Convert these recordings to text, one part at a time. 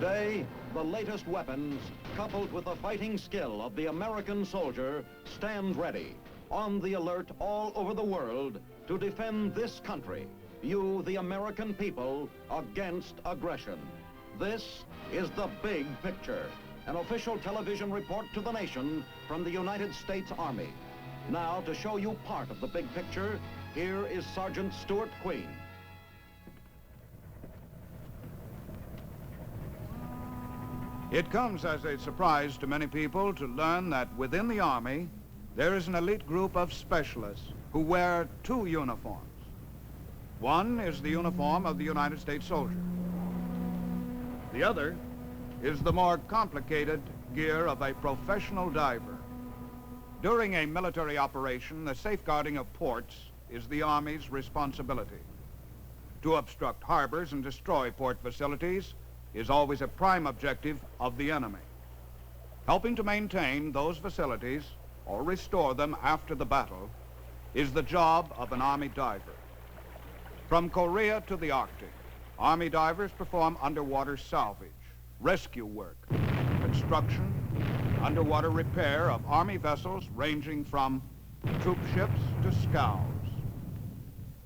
Today, the latest weapons, coupled with the fighting skill of the American soldier, stand ready, on the alert all over the world to defend this country, you, the American people, against aggression. This is The Big Picture, an official television report to the nation from the United States Army. Now, to show you part of the big picture, here is Sergeant Stuart Queen. It comes as a surprise to many people to learn that within the Army, there is an elite group of specialists who wear two uniforms. One is the uniform of the United States soldier. The other is the more complicated gear of a professional diver. During a military operation, the safeguarding of ports is the Army's responsibility. To obstruct harbors and destroy port facilities is always a prime objective of the enemy. Helping to maintain those facilities or restore them after the battle is the job of an Army diver. From Korea to the Arctic, Army divers perform underwater salvage, rescue work, construction, underwater repair of Army vessels ranging from troop ships to scows.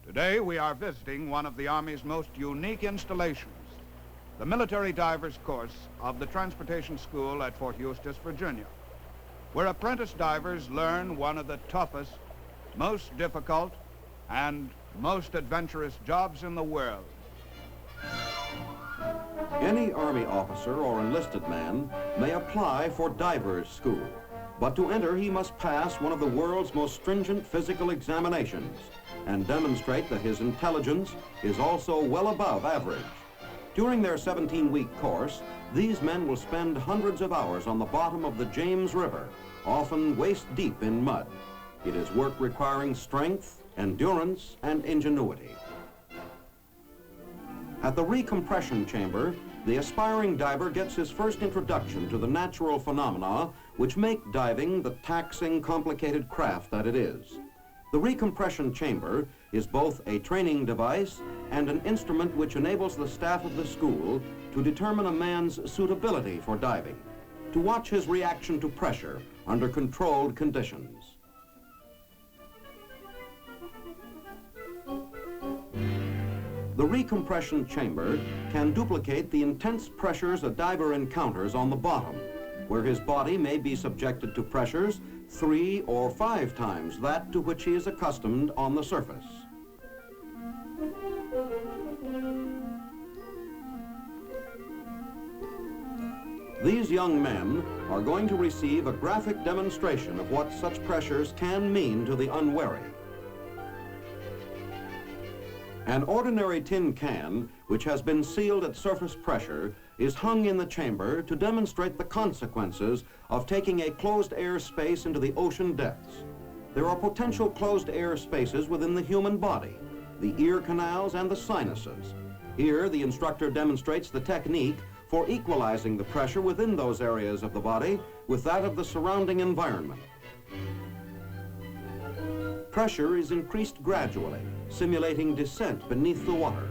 Today we are visiting one of the Army's most unique installations, the military divers course of the Transportation School at Fort Eustis, Virginia, where apprentice divers learn one of the toughest, most difficult, and most adventurous jobs in the world. Any Army officer or enlisted man may apply for diver's school, but to enter he must pass one of the world's most stringent physical examinations and demonstrate that his intelligence is also well above average. During their 17-week course, these men will spend hundreds of hours on the bottom of the James River, often waist-deep in mud. It is work requiring strength, endurance, and ingenuity. At the recompression chamber, the aspiring diver gets his first introduction to the natural phenomena which make diving the taxing, complicated craft that it is. The recompression chamber is both a training device and an instrument which enables the staff of the school to determine a man's suitability for diving, to watch his reaction to pressure under controlled conditions. The recompression chamber can duplicate the intense pressures a diver encounters on the bottom, where his body may be subjected to pressures 3 or 5 times that to which he is accustomed on the surface. These young men are going to receive a graphic demonstration of what such pressures can mean to the unwary. An ordinary tin can, which has been sealed at surface pressure, is hung in the chamber to demonstrate the consequences of taking a closed air space into the ocean depths. There are potential closed air spaces within the human body, the ear canals and the sinuses. Here, the instructor demonstrates the technique for equalizing the pressure within those areas of the body with that of the surrounding environment. Pressure is increased gradually, simulating descent beneath the water.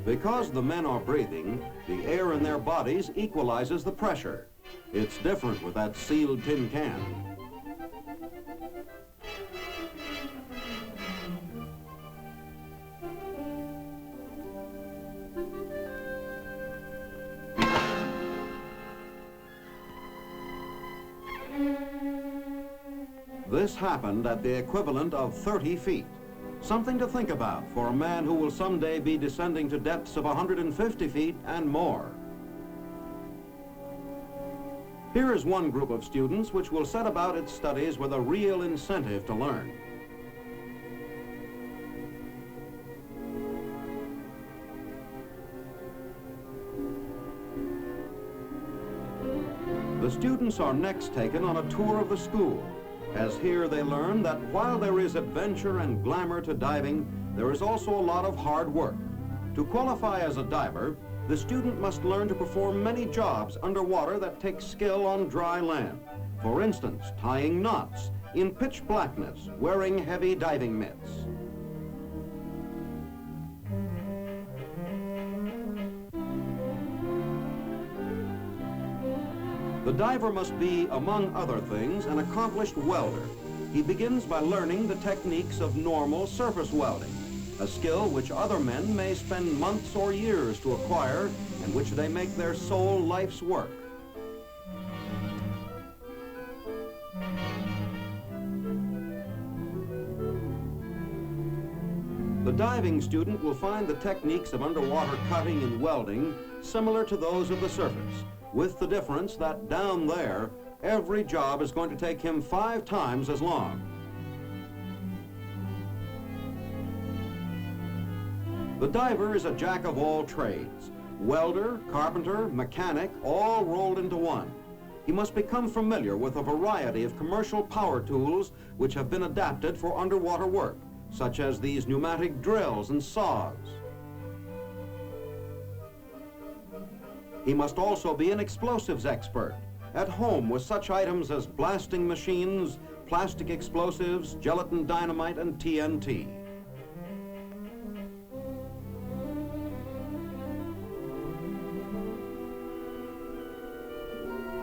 Because the men are breathing, the air in their bodies equalizes the pressure. It's different with that sealed tin can. This happened at the equivalent of 30 feet. Something to think about for a man who will someday be descending to depths of 150 feet and more. Here is one group of students which will set about its studies with a real incentive to learn. The students are next taken on a tour of the school, as here they learn that while there is adventure and glamour to diving, there is also a lot of hard work. To qualify as a diver, the student must learn to perform many jobs underwater that take skill on dry land. For instance, tying knots in pitch blackness, wearing heavy diving mitts. The diver must be, among other things, an accomplished welder. He begins by learning the techniques of normal surface welding, a skill which other men may spend months or years to acquire and which they make their sole life's work. The diving student will find the techniques of underwater cutting and welding similar to those of the surface, with the difference that down there, every job is going to take him 5 times as long. The diver is a jack of all trades. Welder, carpenter, mechanic, all rolled into one. He must become familiar with a variety of commercial power tools which have been adapted for underwater work, such as these pneumatic drills and saws. He must also be an explosives expert, at home with such items as blasting machines, plastic explosives, gelatin dynamite, and TNT.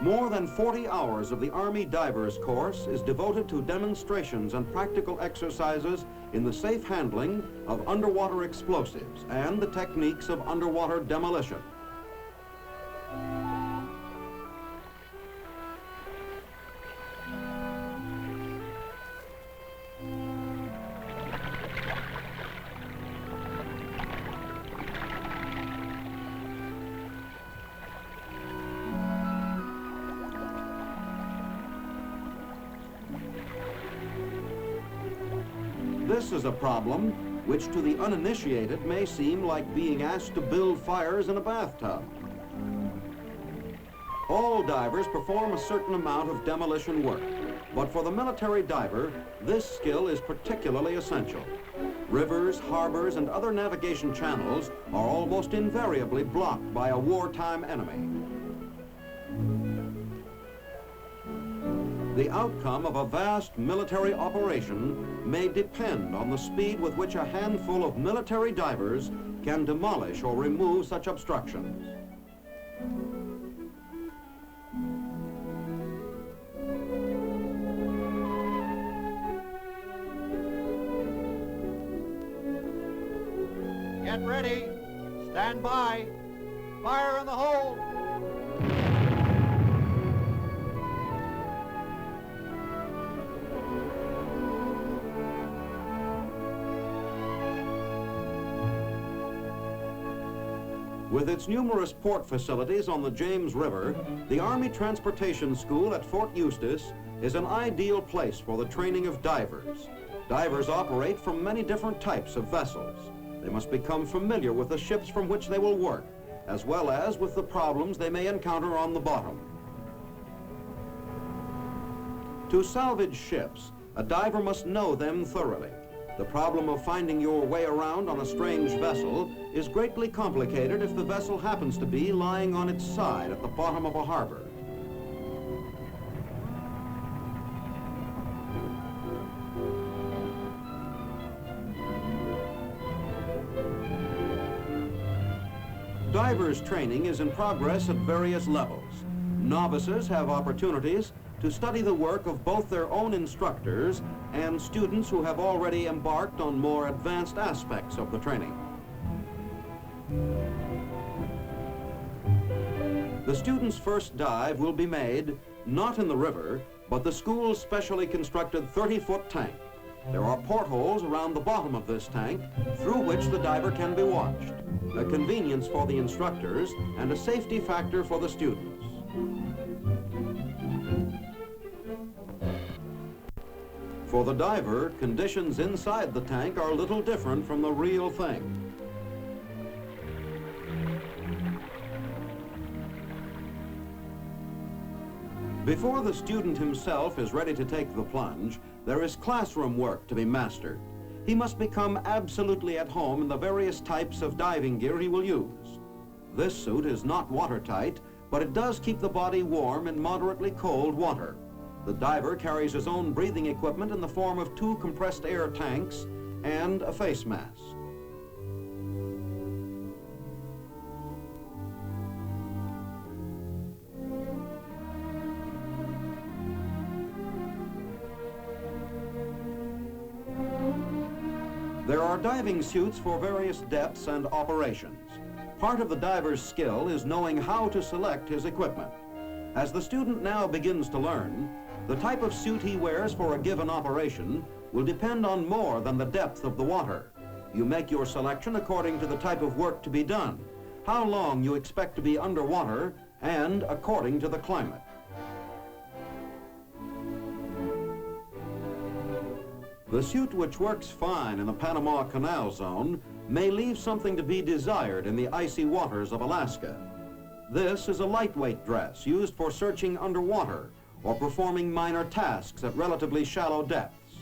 More than 40 hours of the Army Divers course is devoted to demonstrations and practical exercises in the safe handling of underwater explosives and the techniques of underwater demolition. This is a problem which to the uninitiated may seem like being asked to build fires in a bathtub. All divers perform a certain amount of demolition work, but for the military diver, this skill is particularly essential. Rivers, harbors, and other navigation channels are almost invariably blocked by a wartime enemy. The outcome of a vast military operation may depend on the speed with which a handful of military divers can demolish or remove such obstructions. Get ready. Stand by. Fire in the hole. With its numerous port facilities on the James River, the Army Transportation School at Fort Eustis is an ideal place for the training of divers. Divers operate from many different types of vessels. They must become familiar with the ships from which they will work, as well as with the problems they may encounter on the bottom. To salvage ships, a diver must know them thoroughly. The problem of finding your way around on a strange vessel is greatly complicated if the vessel happens to be lying on its side at the bottom of a harbor. Divers training is in progress at various levels. Novices have opportunities to study the work of both their own instructors and students who have already embarked on more advanced aspects of the training. The student's first dive will be made not in the river, but the school's specially constructed 30-foot tank. There are portholes around the bottom of this tank through which the diver can be watched, a convenience for the instructors and a safety factor for the students. For the diver, conditions inside the tank are little different from the real thing. Before the student himself is ready to take the plunge, there is classroom work to be mastered. He must become absolutely at home in the various types of diving gear he will use. This suit is not watertight, but it does keep the body warm in moderately cold water. The diver carries his own breathing equipment in the form of 2 compressed air tanks and a face mask. There are diving suits for various depths and operations. Part of the diver's skill is knowing how to select his equipment. As the student now begins to learn, the type of suit he wears for a given operation will depend on more than the depth of the water. You make your selection according to the type of work to be done, how long you expect to be underwater, and according to the climate. The suit which works fine in the Panama Canal Zone may leave something to be desired in the icy waters of Alaska. This is a lightweight dress used for searching underwater or performing minor tasks at relatively shallow depths.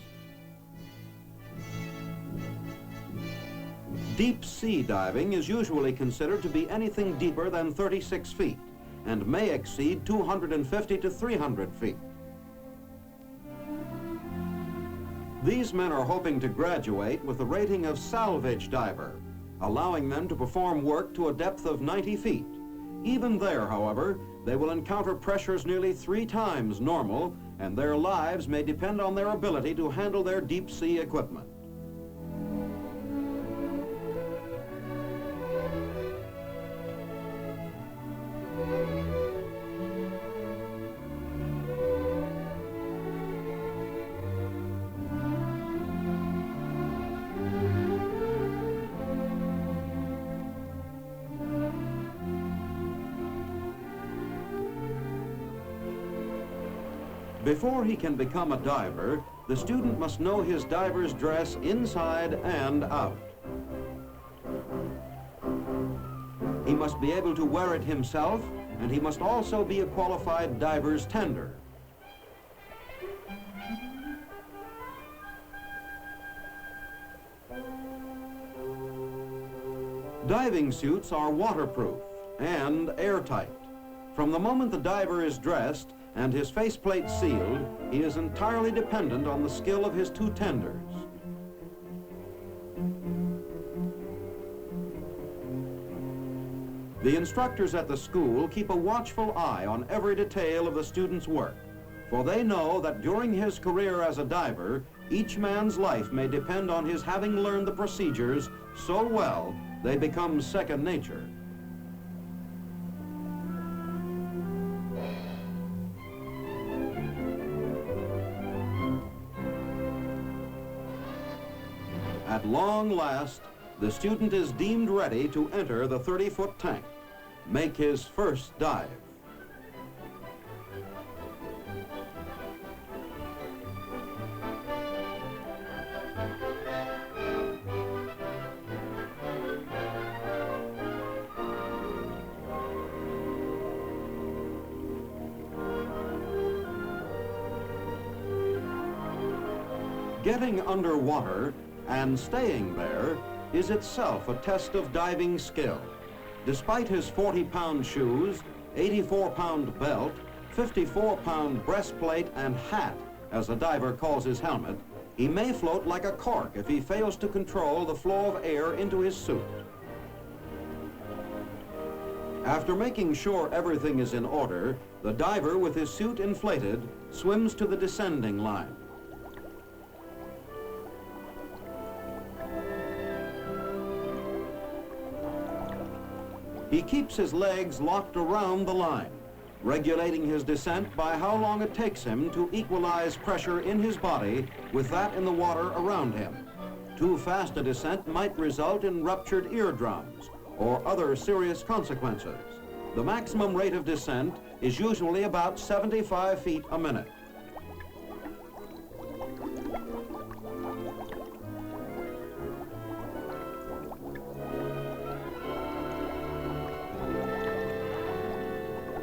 Deep sea diving is usually considered to be anything deeper than 36 feet and may exceed 250 to 300 feet. These men are hoping to graduate with the rating of salvage diver, allowing them to perform work to a depth of 90 feet. Even there, however, they will encounter pressures nearly 3 times normal, and their lives may depend on their ability to handle their deep sea equipment. Before he can become a diver, the student must know his diver's dress inside and out. He must be able to wear it himself, and he must also be a qualified diver's tender. Diving suits are waterproof and airtight. From the moment the diver is dressed and his faceplate sealed, he is entirely dependent on the skill of his 2 tenders. The instructors at the school keep a watchful eye on every detail of the student's work, for they know that during his career as a diver, each man's life may depend on his having learned the procedures so well they become second nature. At long last, the student is deemed ready to enter the 30-foot tank, make his first dive. Getting underwater and staying there is itself a test of diving skill. Despite his 40-pound shoes, 84-pound belt, 54-pound breastplate and hat, as a diver calls his helmet, he may float like a cork if he fails to control the flow of air into his suit. After making sure everything is in order, the diver, with his suit inflated, swims to the descending line. He keeps his legs locked around the line, regulating his descent by how long it takes him to equalize pressure in his body with that in the water around him. Too fast a descent might result in ruptured eardrums or other serious consequences. The maximum rate of descent is usually about 75 feet a minute.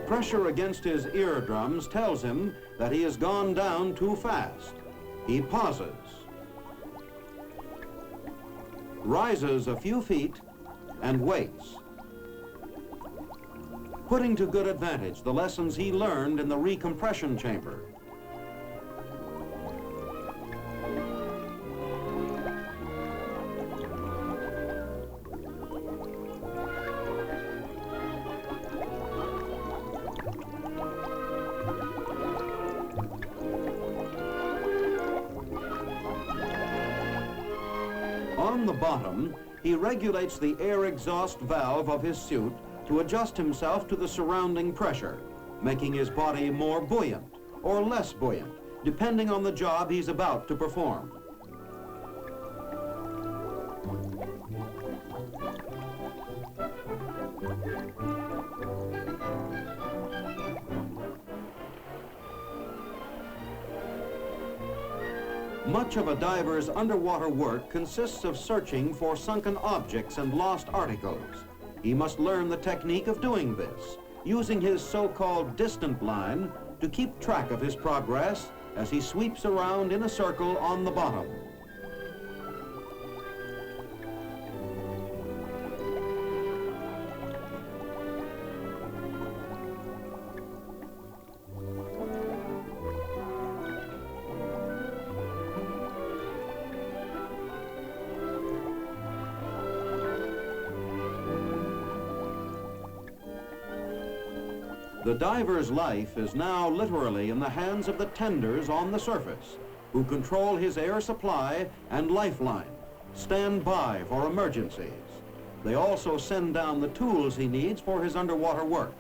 Pressure against his eardrums tells him that he has gone down too fast. He pauses, rises a few feet, and waits, putting to good advantage the lessons he learned in the recompression chamber. On on the bottom, he regulates the air exhaust valve of his suit to adjust himself to the surrounding pressure, making his body more buoyant or less buoyant, depending on the job he's about to perform. Much of a diver's underwater work consists of searching for sunken objects and lost articles. He must learn the technique of doing this, using his so-called distant line to keep track of his progress as he sweeps around in a circle on the bottom. The diver's life is now literally in the hands of the tenders on the surface, who control his air supply and lifeline, stand by for emergencies. They also send down the tools he needs for his underwater work.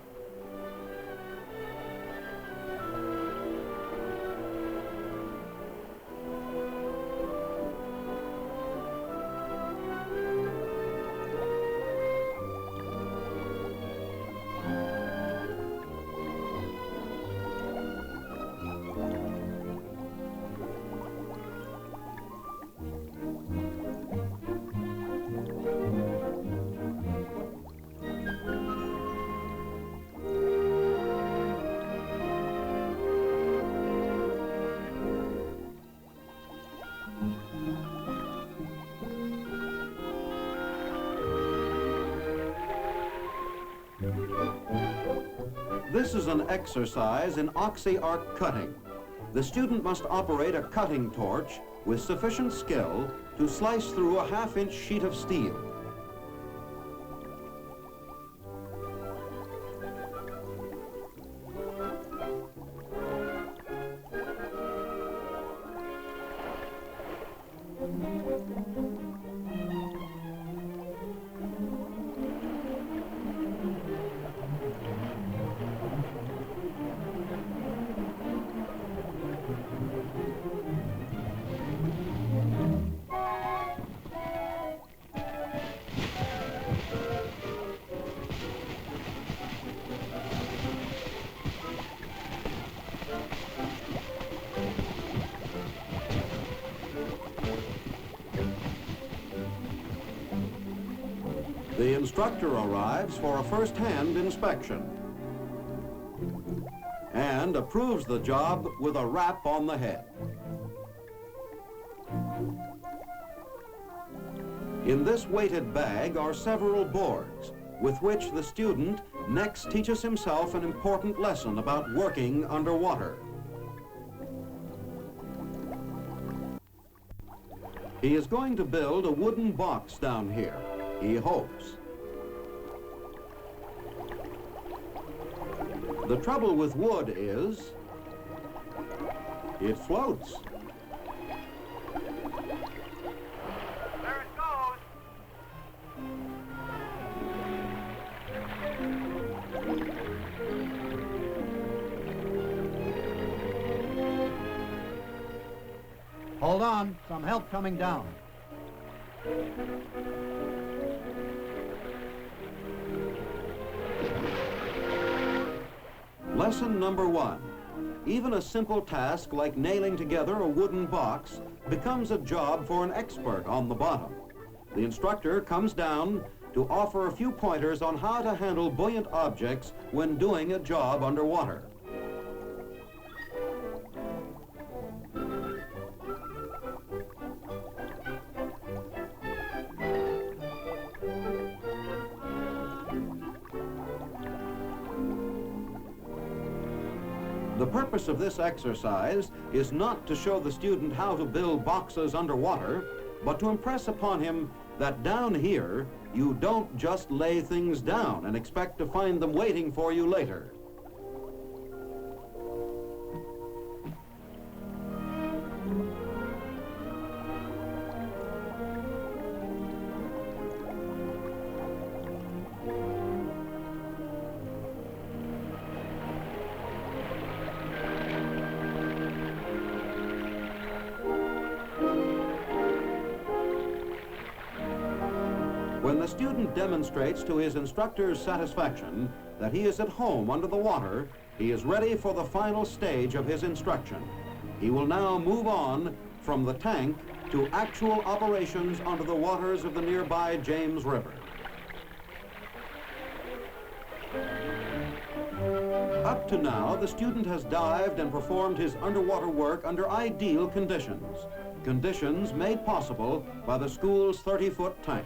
This is an exercise in oxy-arc cutting. The student must operate a cutting torch with sufficient skill to slice through a half-inch sheet of steel. The instructor arrives for a first-hand inspection and approves the job with a rap on the head. In this weighted bag are several boards with which the student next teaches himself an important lesson about working underwater. He is going to build a wooden box down here, he hopes. The trouble with wood is it floats. There it goes. Hold on, some help coming down. Lesson number 1. Even a simple task like nailing together a wooden box becomes a job for an expert on the bottom. The instructor comes down to offer a few pointers on how to handle buoyant objects when doing a job underwater. The purpose of this exercise is not to show the student how to build boxes underwater, but to impress upon him that down here, you don't just lay things down and expect to find them waiting for you later. the student demonstrates to his instructor's satisfaction that he is at home under the water, he is ready for the final stage of his instruction. He will now move on from the tank to actual operations under the waters of the nearby James River. Up to now, the student has dived and performed his underwater work under ideal conditions, conditions made possible by the school's 30-foot tank.